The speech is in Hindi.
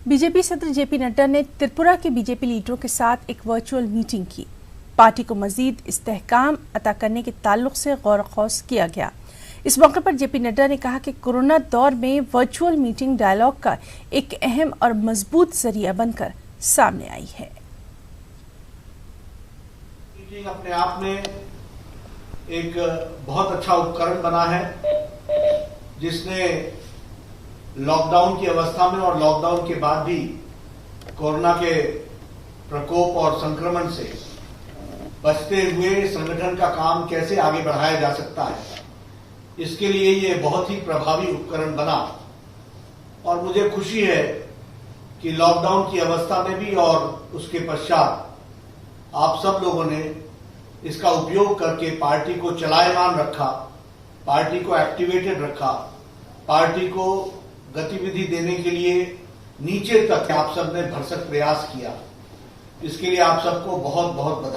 बीजेपी सदर जेपी नड्डा ने त्रिपुरा के बीजेपी लीडरों के साथ एक वर्चुअल मीटिंग की। पार्टी को मजीद इस्तेहकाम अता करने के ताल्लुक से गौर खौस किया गया। इस मौके पर जेपी नड्डा ने कहा कि कोरोना दौर में वर्चुअल मीटिंग डायलॉग का एक अहम और मजबूत जरिया बनकर सामने आई है। मीटिंग अपने आप में एक बहुत अच्छा उपकरण बना है, जिसने लॉकडाउन की अवस्था में और लॉकडाउन के बाद भी कोरोना के प्रकोप और संक्रमण से बचते हुए संगठन का काम कैसे आगे बढ़ाया जा सकता है, इसके लिए ये बहुत ही प्रभावी उपकरण बना। और मुझे खुशी है कि लॉकडाउन की अवस्था में भी और उसके पश्चात आप सब लोगों ने इसका उपयोग करके पार्टी को चलायमान रखा, पार्टी को एक्टिवेटेड रखा, पार्टी को गतिविधि देने के लिए नीचे तक आप सबने भरसक प्रयास किया। इसके लिए आप सबको बहुत बहुत बधाई।